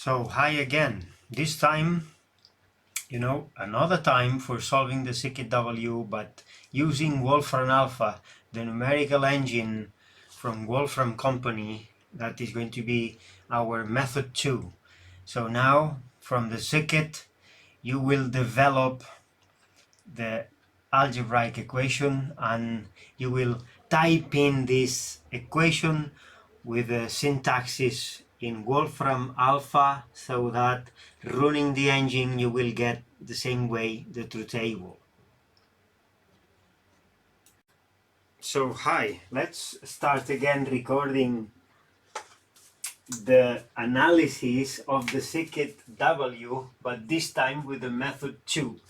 So hi again. This time, another time for solving the circuit W, but using Wolfram Alpha, the numerical engine from Wolfram company. That is going to be our method 2. So now from the circuit you will develop the algebraic equation and you will type in this equation with the syntaxes in Wolfram Alpha so that running the engine you will get the same way the truth table. So hi, let's start again recording the analysis of the circuit W, but this time with the method 2,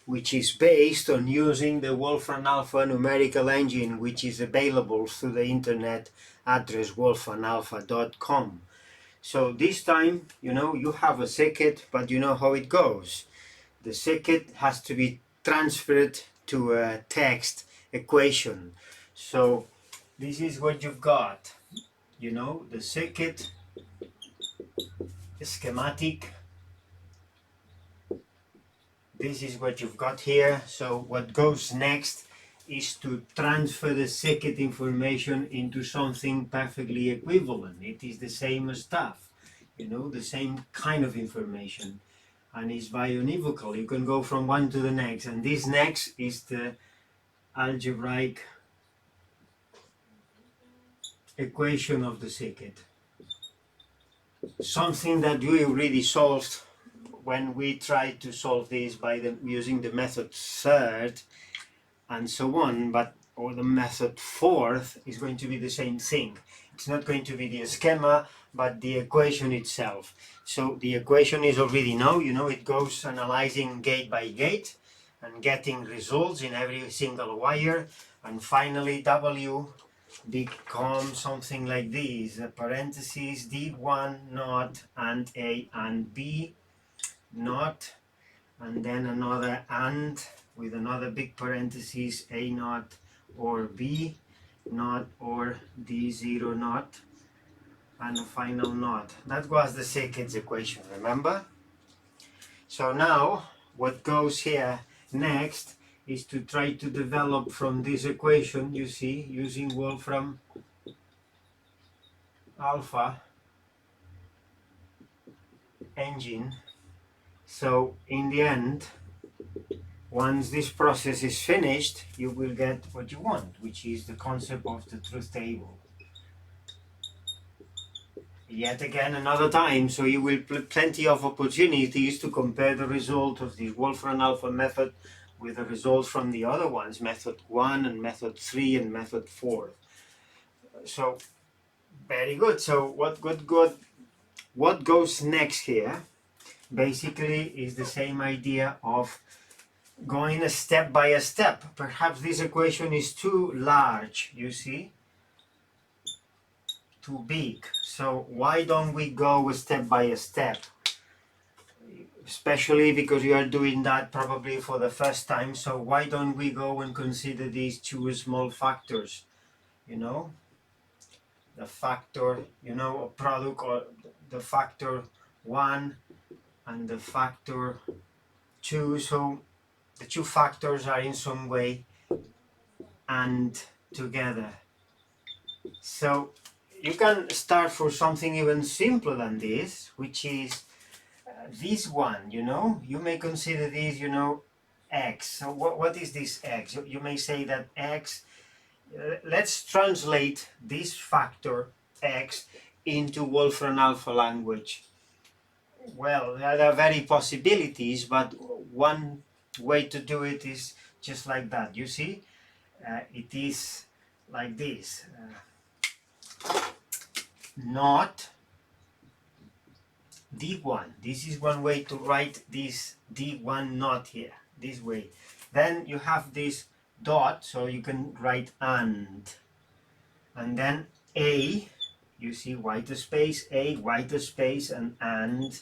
which is based on using the Wolfram Alpha numerical engine, which is available through the internet address wolframalpha.com. So this time, you have a circuit, but you know how it goes. The circuit has to be transferred to a text equation. So this is what you've got. The circuit schematic. This is what you've got here. So what goes next is to transfer the circuit information into something perfectly equivalent. It is the same stuff, the same kind of information, and it's bionivocal. You can go from one to the next, and this next is the algebraic equation of the circuit. Something that we already solved when we tried to solve this by using the method third and so on, or the method fourth is going to be the same thing. It's not going to be the schema, but the equation itself. So the equation is already known, it goes analyzing gate by gate and getting results in every single wire, and finally W becomes something like this, a parenthesis D1 not and A and B not, and then another and with another big parenthesis A not or B not or D0 not, and a final not. That was the circuit's equation, remember? So now what goes here next is to try to develop from this equation, you see, using Wolfram Alpha engine. So in the end, once this process is finished, you will get what you want, which is the concept of the truth table. Yet again another time, so you will plenty of opportunities to compare the result of the Wolfram Alpha method with the results from the other ones, method 1 and method 3 and method 4. So very good. So what goes next here basically is the same idea of going a step by a step. Perhaps this equation is too large, you see, too big. So why don't we go step by step? Especially because you are doing that probably for the first time. So why don't we go and consider these two small factors? The factor, a product, or the factor 1 and the factor 2. So the two factors are in some way and together. So you can start for something even simpler than this, which is this one, you may consider this, x. So what is this x? You may say that x, let's translate this factor x into Wolfram Alpha language. Well, there are very possibilities, but one way to do it is just like that. You see, it is like this. Not D1. This is one way to write this D1 not here, this way. Then you have this dot, so you can write and then A, you see white space, A, white space, and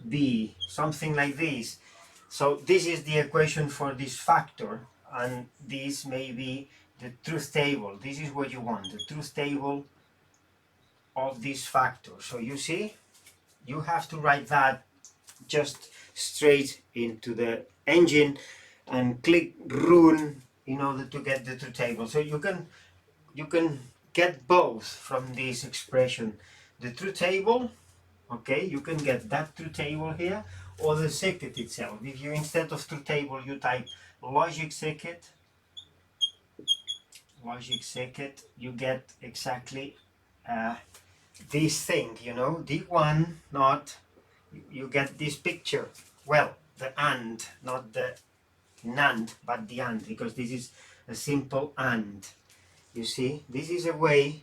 B, something like this. So this is the equation for this factor, and this may be the truth table. This is what you want, the truth table of this factor. So you see, you have to write that just straight into the engine and click run in order to get the truth table. So you can get both from this expression, the truth table. Okay, you can get that truth table here, or the circuit itself. If you, instead of truth table, you type logic circuit, you get exactly this thing, you know, D1 not, you get this picture. Well, the AND, not the NAND, but the AND, because this is a simple AND. You see, this is a way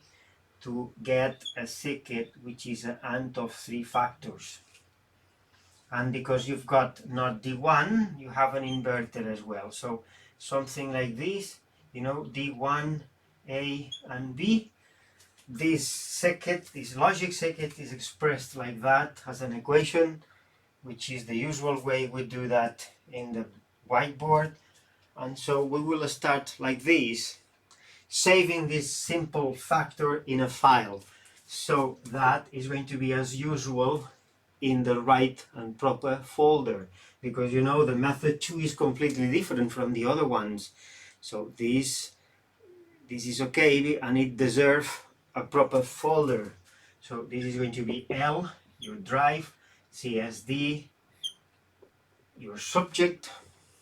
to get a circuit which is an AND of 3 factors. And because you've got not D1, you have an inverter as well. So something like this, you know, D1, A and B. This circuit, this logic circuit, is expressed like that as an equation, which is the usual way we do that in the whiteboard. And so we will start like this, saving this simple factor in a file. So that is going to be as usual in the right and proper folder, because you know the method 2 is completely different from the other ones. So this is okay, and it deserves a proper folder. So this is going to be L, your drive, CSD, your subject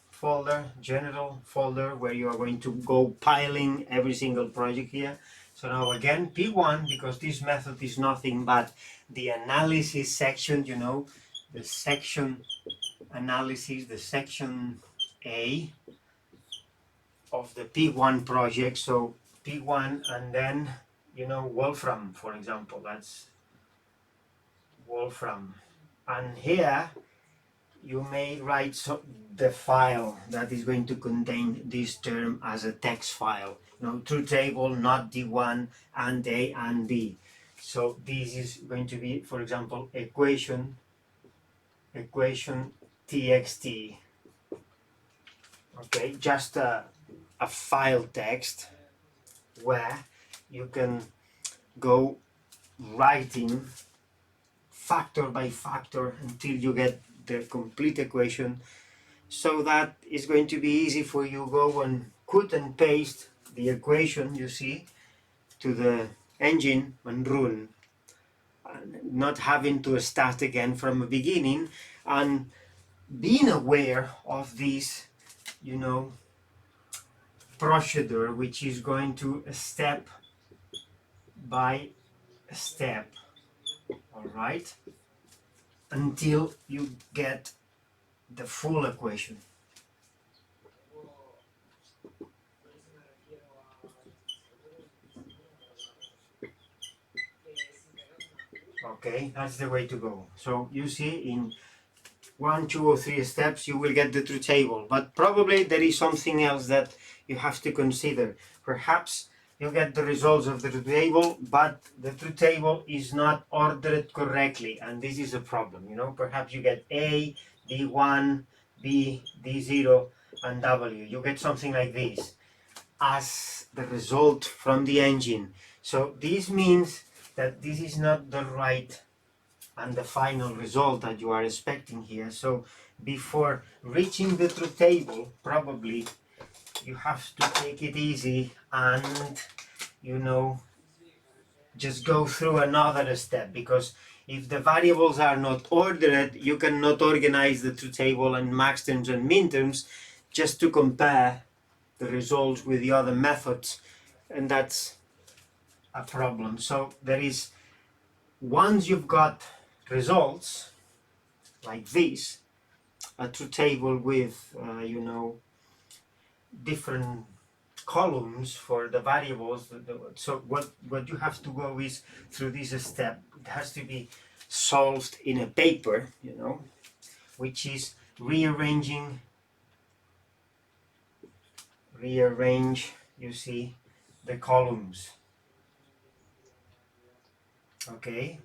folder, general folder, where you are going to go piling every single project here. So now again, P1, because this method is nothing but the analysis section, you know, the section analysis, the section A of the P1 project. So P1, and then, you know, Wolfram, for example, that's Wolfram. And here you may write the file that is going to contain this term as a text file. You know, truth table, not D1, and A and B. So this is going to be, for example, equation txt. Okay, just a file text where you can go writing factor by factor until you get the complete equation. So that is going to be easy for you. Go and cut and paste the equation, you see, to the engine and run, not having to start again from the beginning, and being aware of this, you know, procedure, which is going to step by step, all right, until you get the full equation. Okay, that's the way to go. So you see, in 1, 2, or 3 steps you will get the truth table, but probably there is something else that you have to consider. Perhaps you get the results of the truth table, but the truth table is not ordered correctly, and this is a problem. You know, perhaps you get A, D1, B, D0, and W. You get something like this as the result from the engine. So this means that this is not the right and the final result that you are expecting here. So before reaching the truth table, probably you have to take it easy and, you know, just go through another step, because if the variables are not ordered, you cannot organize the truth table and max terms and min terms just to compare the results with the other methods, and that's a problem. So there is, once you've got results like this, a truth table with you know, different columns for the variables. So what you have to go is through this step. It has to be solved in a paper, you know, which is rearrange, you see, the columns. Okay,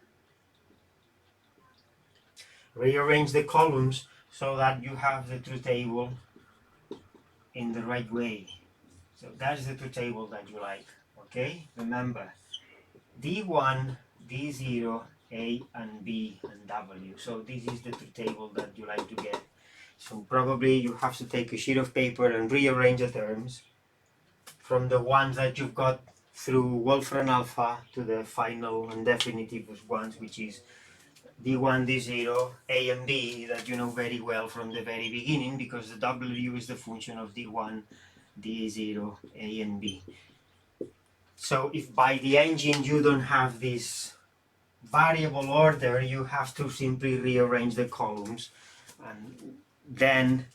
rearrange the columns so that you have the truth table in the right way. So that's the truth table that you like. Okay, remember, D1, D0, A and B and W. So this is the truth table that you like to get. So probably you have to take a sheet of paper and rearrange the terms from the ones that you've got through Wolfram Alpha to the final and definitive ones, which is D1, D0, A and B, that you know very well from the very beginning, because the W is the function of D1, D0, A and B. So if by the engine you don't have this variable order, you have to simply rearrange the columns, and then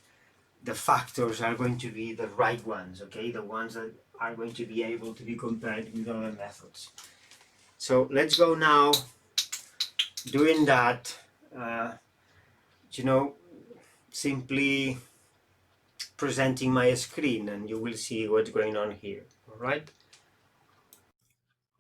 the factors are going to be the right ones, okay? The ones that are going to be able to be compared with other methods. So let's go now doing that, you know, simply presenting my screen, and you will see what's going on here, all right?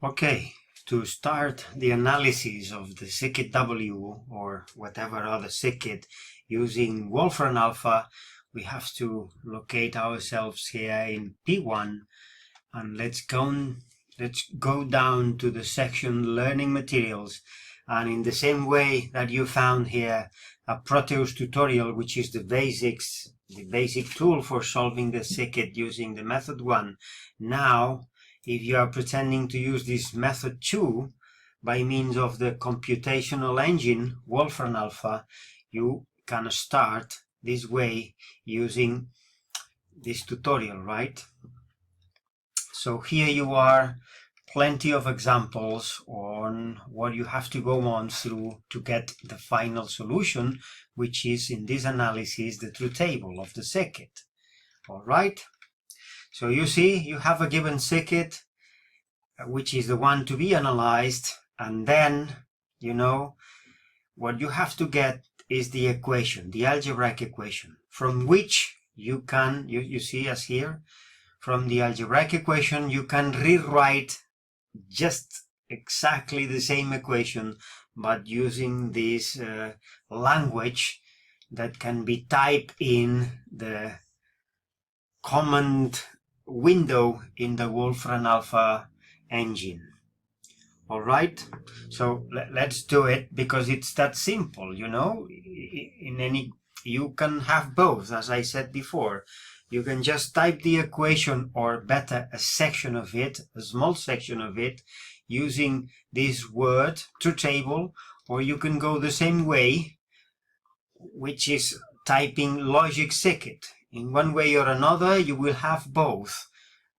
Okay, to start the analysis of the circuit W or whatever other circuit using Wolfram Alpha, we have to locate ourselves here in P1, and let's go down to the section Learning Materials, and in the same way that you found here a Proteus tutorial, which is the basic tool for solving the circuit using the method 1. Now, if you are pretending to use this method 2 by means of the computational engine Wolfram Alpha, you can start this way using this tutorial, right? So here you are, plenty of examples on what you have to go on through to get the final solution, which is in this analysis the truth table of the circuit. All right, so you see you have a given circuit, which is the one to be analyzed, and then you know what you have to get is the equation, the algebraic equation, from which you can, you see as here, from the algebraic equation you can rewrite just exactly the same equation, but using this language that can be typed in the command window in the Wolfram Alpha engine. All right, so let's do it, because it's that simple, you know. You can have both, as I said before. You can just type the equation, or better, a section of it, a small section of it, using this word, truth table, or you can go the same way, which is typing logic circuit. In one way or another, you will have both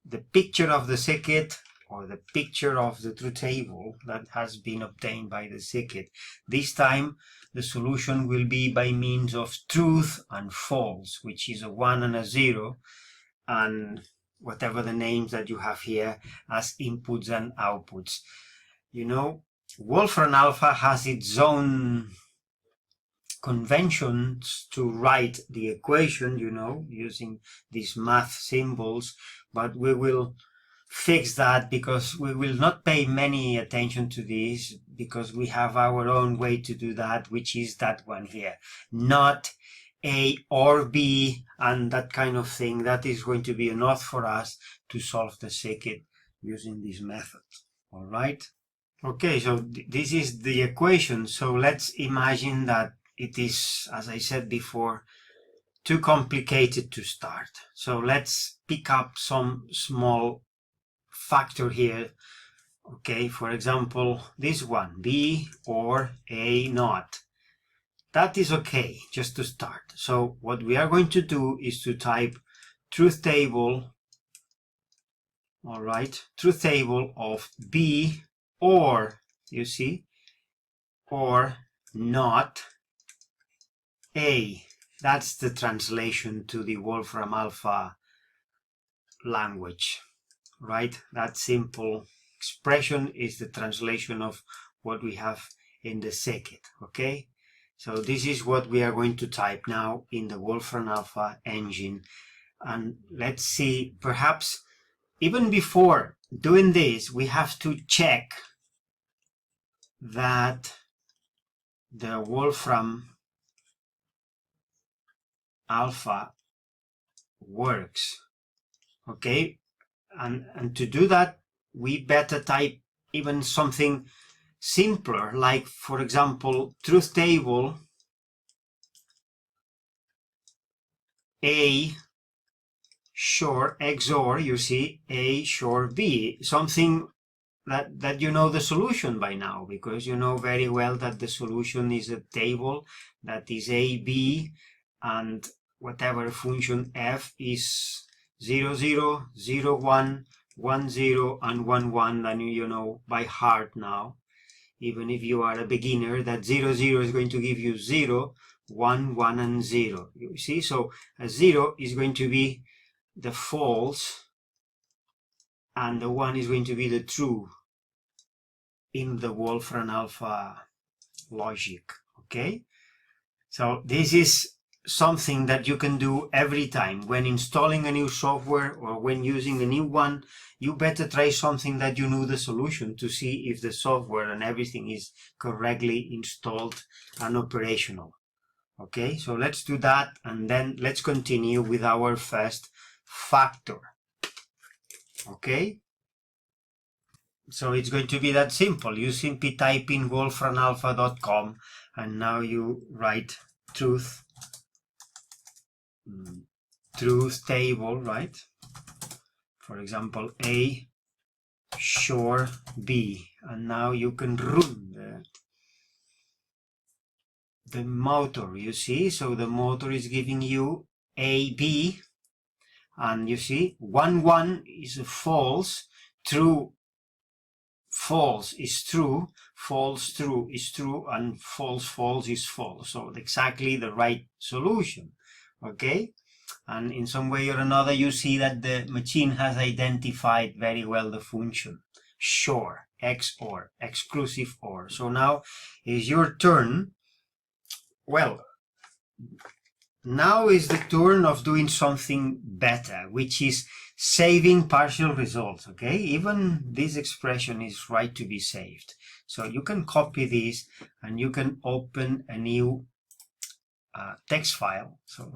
the picture of the circuit or the picture of the truth table that has been obtained by the circuit. This time the solution will be by means of truth and false, which is a 1 and a 0, and whatever the names that you have here as inputs and outputs. You know, Wolfram Alpha has its own conventions to write the equation, you know, using these math symbols, but we will fix that, because we will not pay many attention to this, because we have our own way to do that, which is that one here, not A or B and that kind of thing. That is going to be enough for us to solve the circuit using this method. All right, okay, so this is the equation. So let's imagine that it is, as I said before, too complicated to start. So let's pick up some small factor here. Okay, for example, this one, B or A naught. That is okay, just to start. So what we are going to do is to type truth table, all right, truth table of B or, you see, or not A. That's the translation to the Wolfram Alpha language, right? That simple expression is the translation of what we have in the circuit, okay? So this is what we are going to type now in the Wolfram Alpha engine. And let's see, perhaps even before doing this, we have to check that the Wolfram Alpha works, okay? And to do that, we better type even something simpler, like for example, truth table A sure XOR, you see, A sure B, something that you know the solution by now, because you know very well that the solution is a table that is A, B, and whatever function f is 0, 0, 0, 1, 1, 0, and 1, 1, then you know by heart now, even if you are a beginner, that 0, 0 is going to give you 0, 1, 1, and 0. You see, so a 0 is going to be the false, and the 1 is going to be the true in the Wolfram Alpha logic, okay? So this is something that you can do every time. When installing a new software or when using a new one, you better try something that you know the solution to see if the software and everything is correctly installed and operational. Okay, so let's do that, and then let's continue with our first factor. Okay, so it's going to be that simple. You simply type in wolframalpha.com and now you write truth table, right? For example, A sure B, and now you can run the motor, you see. So the motor is giving you AB, and you see 1 1 is a false, true false is true, false true is true, and false false is false. So exactly the right solution. Okay, and in some way or another you see that the machine has identified very well the function sure, XOR, exclusive OR. So now is your turn. Well, now is the turn of doing something better, which is saving partial results. Okay, even this expression is right to be saved. So you can copy this and you can open a new text file. So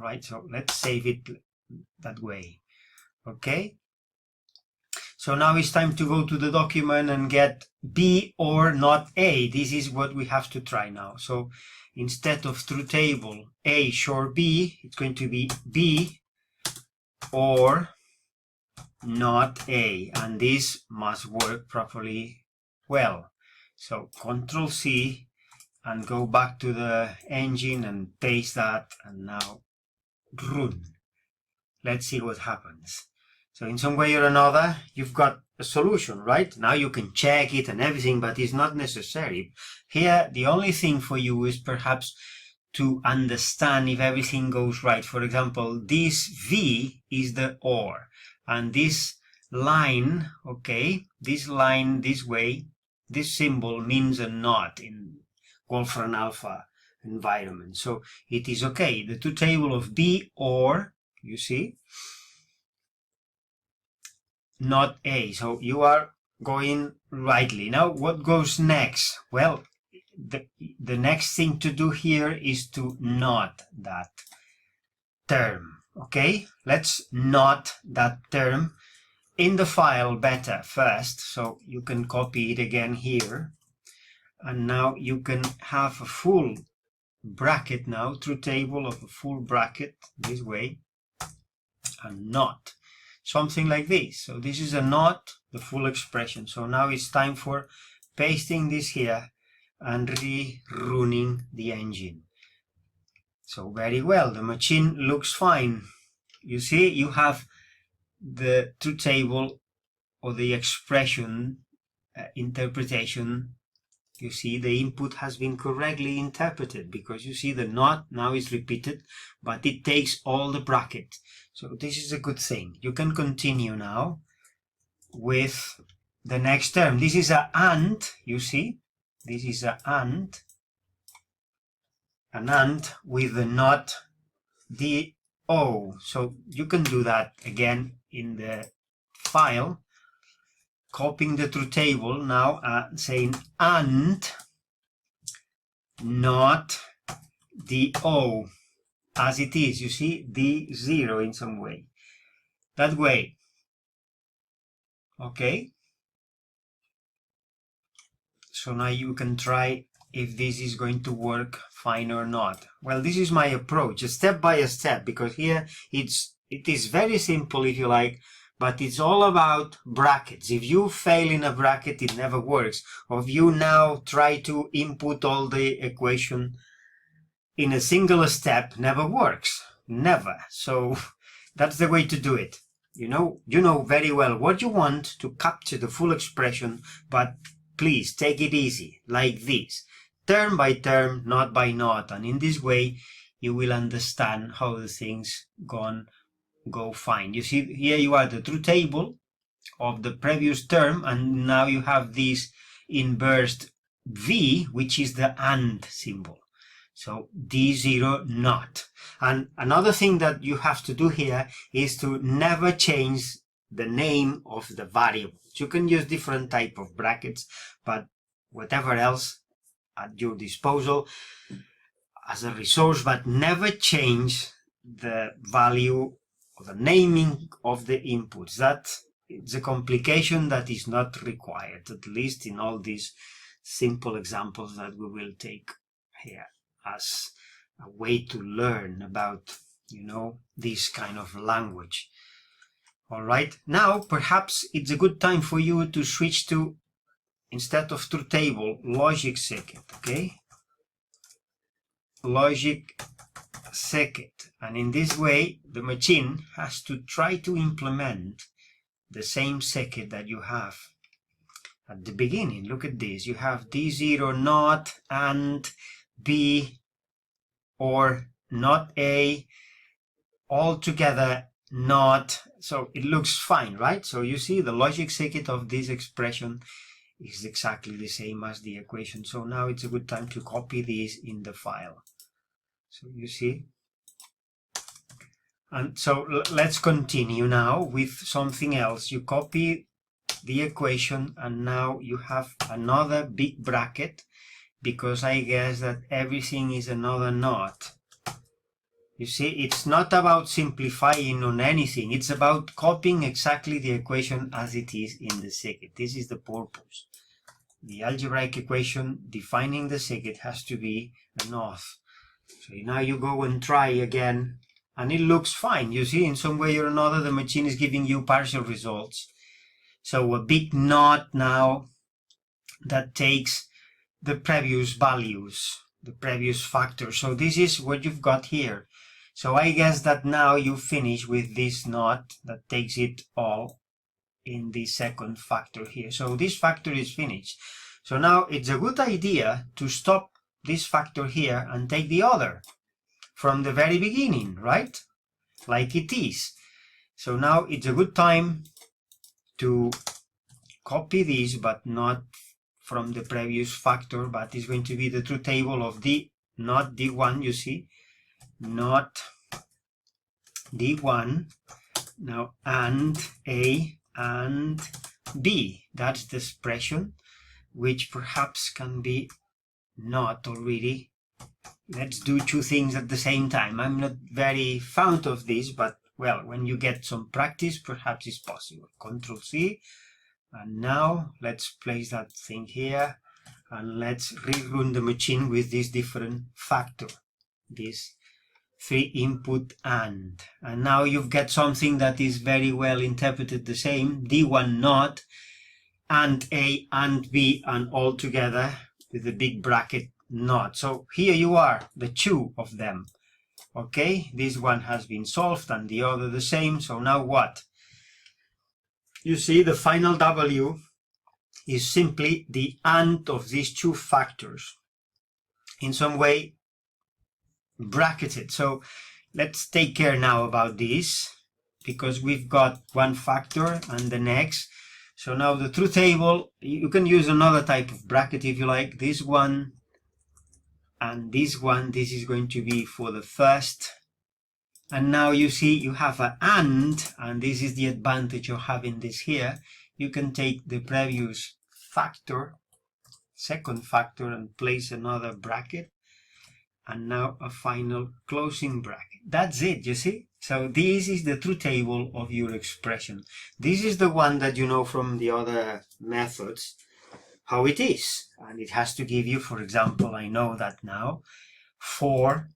let's save it that way. Okay, so now it's time to go to the document and get B or not A. This is what we have to try now. So instead of truth table A sure B, it's going to be B or not A, and this must work properly well. So Control C and go back to the engine and paste that, and now run. Let's see what happens. So in some way or another, you've got a solution, right? Now you can check it and everything, but it's not necessary. Here, the only thing for you is perhaps to understand if everything goes right. For example, this V is the OR, and this line, okay, this line this way, this symbol means a not in Wolfram Alpha environment. So it is okay. The two table of B or, you see, not A. So you are going rightly. Now what goes next? Well, the next thing to do here is to not that term. Okay, let's not that term in the file better first, so you can copy it again here, and now you can have a full bracket now, truth table of a full bracket this way, and not something like this. So this is a not, the full expression. So now it's time for pasting this here and rerunning the engine. So very well, the machine looks fine. You see, you have the truth table or the expression interpretation. You see, the input has been correctly interpreted, because you see the not now is repeated, but it takes all the brackets. So this is a good thing. You can continue now with the next term. This is a AND, you see, this is a AND, an AND with the not the O. So you can do that again in the file, copying the truth table now, saying and not the O as it is, you see, the 0 in some way. That way. Okay. So now you can try if this is going to work fine or not. Well, this is my approach, step by step, because here it is very simple if you like, but it's all about brackets. If you fail in a bracket, it never works. Or if you now try to input all the equation in a single step, never works. Never. So that's the way to do it. You know very well what you want to capture the full expression, but please take it easy, like this. Term by term, not by not. And in this way, you will understand how the things go fine. You see, here you are the truth table of the previous term, and now you have this inversed V, which is the AND symbol. So D0 not. And another thing that you have to do here is to never change the name of the variables. You can use different type of brackets, but whatever else at your disposal as a resource, but never change the value or the naming of the inputs. That it's a complication that is not required, at least in all these simple examples that we will take here as a way to learn about, this kind of language. All right, now perhaps it's a good time for you to switch to, instead of truth table, logic circuit, okay? Logic circuit. And in this way, the machine has to try to implement the same circuit that you have at the beginning. Look at this. You have D0 not, and B, or not A, all together not. So it looks fine, right? So you see the logic circuit of this expression is exactly the same as the equation. So now it's a good time to copy this in the file. So you see. And so let's continue now with something else. You copy the equation, and now you have another big bracket, because I guess that everything is another not. You see, it's not about simplifying on anything. It's about copying exactly the equation as it is in the circuit. This is the purpose. The algebraic equation defining the circuit has to be an auth. So now you go and try again, and it looks fine. You see, in some way or another, the machine is giving you partial results. So a big not now that takes the previous values, the previous factors. So this is what you've got here. So I guess that now you finish with this not that takes it all in the second factor here. So this factor is finished. So now it's a good idea to stop this factor here and take the other from the very beginning, right? Like it is. So now it's a good time to copy this, but not from the previous factor, but it's going to be the truth table of D, not D1, you see, not D1, now and A and B. That's the expression, which perhaps can be not already. Let's do two things at the same time. I'm not very fond of this, but well, when you get some practice, perhaps it's possible. Control C. And now let's place that thing here, and let's rerun the machine with this different factor, this 3 input and now you've got something that is very well interpreted the same, D1 not, and A and B, and all together with a big bracket not. So here you are, the two of them. Okay, this one has been solved and the other the same. So now what? You see, the final W is simply the AND of these two factors, in some way bracketed. So let's take care now about this, because we've got one factor and the next. So now the truth table, you can use another type of bracket if you like. This one and this one, this is going to be for the first. And now you see you have an and this is the advantage of having this here. You can take the previous factor, second factor, and place another bracket, and now a final closing bracket. That's it, you see? So this is the truth table of your expression. This is the one that you know from the other methods, how it is. And it has to give you, for example, I know that now, 4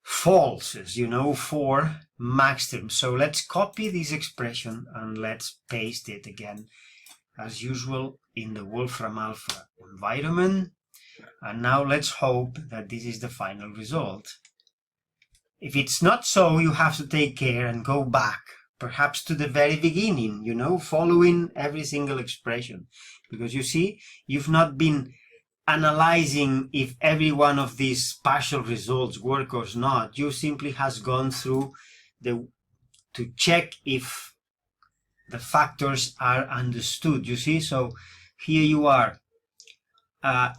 falses, 4 max terms. So let's copy this expression and let's paste it again, as usual, in the Wolfram Alpha environment. And now let's hope that this is the final result. If it's not so, you have to take care and go back, perhaps to the very beginning, following every single expression. Because you see, you've not been analyzing if every one of these partial results work or not. You simply has gone through to check if the factors are understood, you see. So here you are,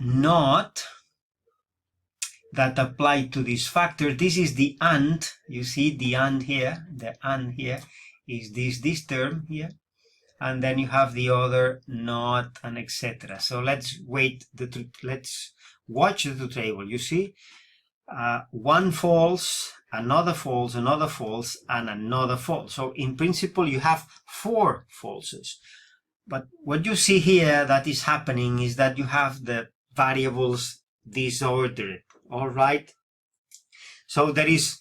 not that apply to this factor. This is the and, you see the and here, is this term here, and then you have the other not and etc. So let's let's watch the truth table. You see, one false, another false, another false, and another false. So in principle you have 4 falses. But what you see here that is happening is that you have the variables disordered. All right. So there is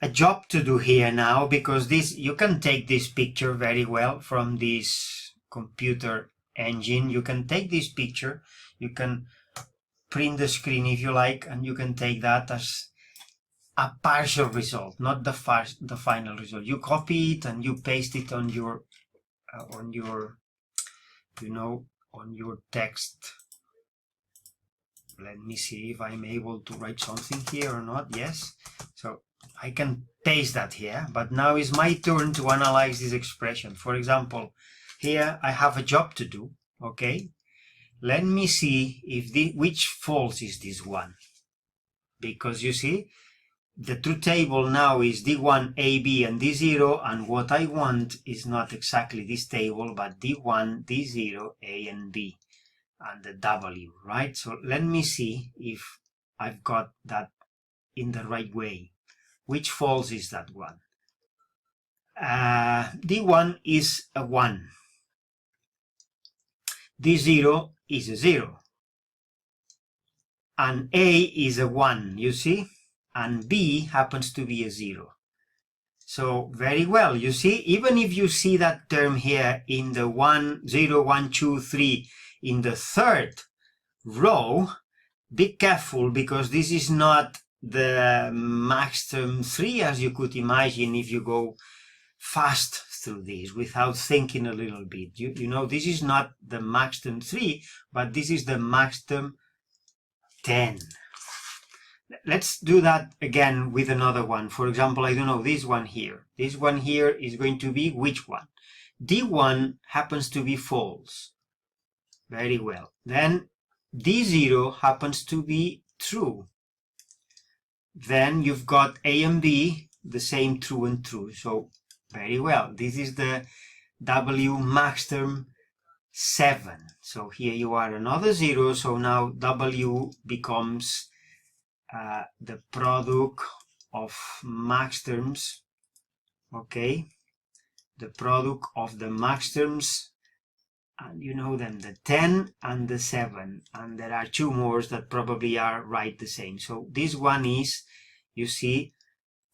a job to do here now, because you can take this picture very well from this computer engine. You can take this picture, you can print the screen if you like, and you can take that as a partial result, not the final result. You copy it and you paste it on your text. Let me see if I'm able to write something here or not. Yes, so I can paste that here, but now is my turn to analyze this expression. For example, here I have a job to do. Okay, let me see if which false is this one, because you see the truth table now is D1, AB, and D0, and what I want is not exactly this table, but D1, D0, A, and B, and the W, right? So let me see if I've got that in the right way. Which false is that one? D1 is a 1. D0 is a 0. And A is a 1, you see? And B happens to be a 0. So very well, you see, even if you see that term here in the 1, 0, 1, 2, 3, in the third row, be careful, because this is not the max term 3 as you could imagine if you go fast through this without thinking a little bit. You know, this is not the max term 3, but this is the max term 10. Let's do that again with another one. For example, I don't know, this one here. This one here is going to be which one? D1 happens to be false. Very well. Then D0 happens to be true. Then you've got A and B, the same true and true. So very well. This is the W max term 7. So here you are another 0. So now W becomes the product of max terms. Okay. The product of the max terms. And you know them, the 10 and the 7, and there are 2 more that probably are right the same. So this one is, you see,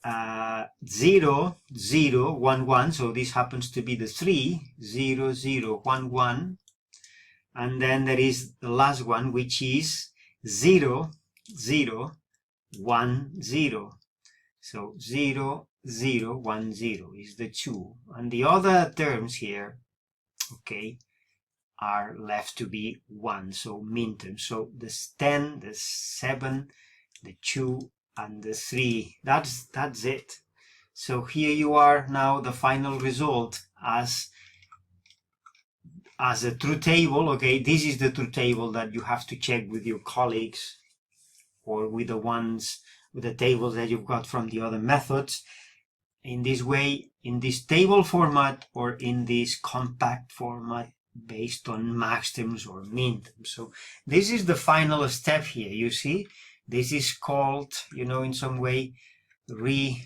0, 0, 1, 1, so this happens to be the 3, 0, 0, 1, 1, and then there is the last one, which is 0, 0, 1, 0. So 0, 0, 1, 0 is the 2, and the other terms here, okay, are left to be 1, so min terms. So the 10, the 7, the 2, and the 3. That's it. So here you are now, the final result as a truth table. Okay, this is the truth table that you have to check with your colleagues, or with the tables that you've got from the other methods. In this way, in this table format, or in this compact format, based on max terms or min terms. So this is the final step here. You see, this is called, in some way, rearrange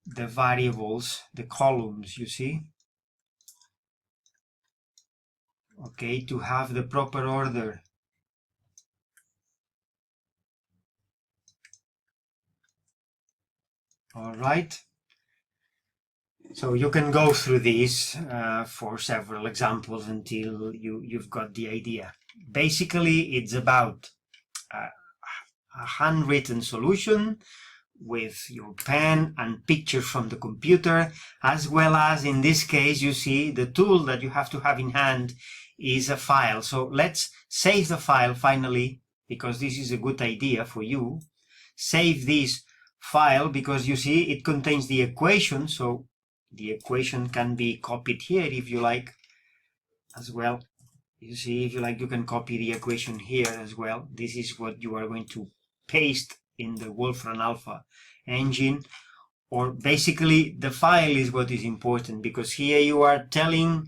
the variables, the columns, you see. okay, to have the proper order. All right. So you can go through these for several examples until you've got the idea. Basically, it's about a handwritten solution with your pen and picture from the computer, as well as in this case, you see the tool that you have to have in hand is a file. So let's save the file finally, because this is a good idea for you. Save this file because you see it contains the equation, so the equation can be copied here if you like as well. You see, if you like, you can copy the equation here as well. This is what you are going to paste in the Wolfram Alpha engine, or basically the file is what is important, because here you are telling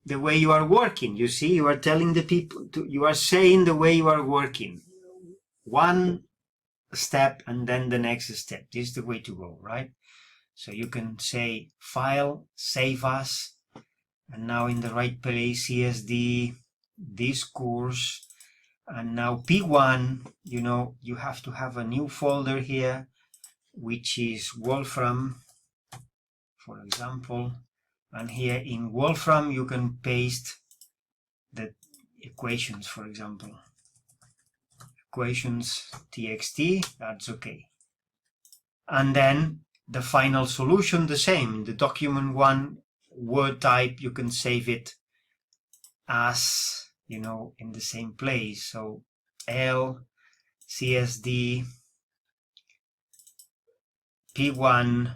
the way you are working. You see, you are telling the people, you are saying the way you are working. One step and then the next step. This is the way to go, right? So you can say file, save as, and now in the right place, CSD, this course, and now P1, you know, you have to have a new folder here, which is Wolfram, for example, and here in Wolfram you can paste the equations, for example, equations txt, that's okay. And then the final solution, the same, in the document one, word type, you can save it as, you know, in the same place. So L, CSD, P1,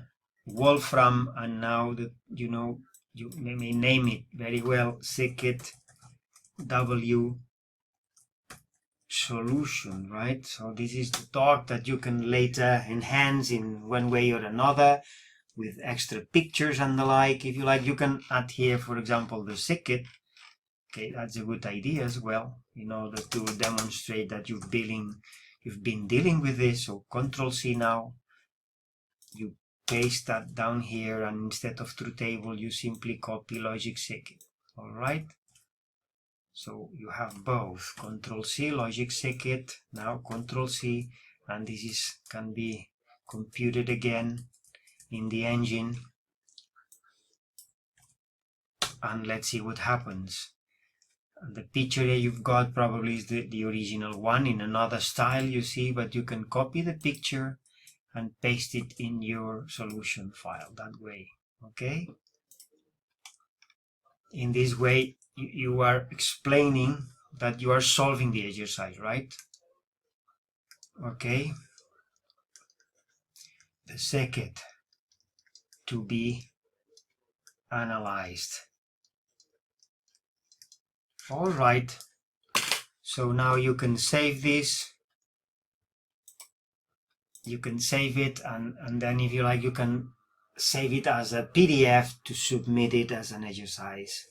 Wolfram, and now the, you know, you may name it very well, scikit W solution, right? So this is the doc that you can later enhance in one way or another with extra pictures and the like. If you like, you can add here, for example, the scikit. Okay, that's a good idea as well, in order to demonstrate that you've been dealing with this. So Control C now, you paste that down here, and instead of through table, you simply copy logic scikit. All right. So you have both Control C, logic scikit, now Control C, and this is can be computed again in the engine. And let's see what happens. The picture you've got probably is the original one in another style, you see, but you can copy the picture and paste it in your solution file that way, okay? In this way, you are explaining that you are solving the exercise, right? Okay. The second to be analyzed. All right. So now you can save this. You can save it, and then if you like, you can save it as a PDF to submit it as an exercise.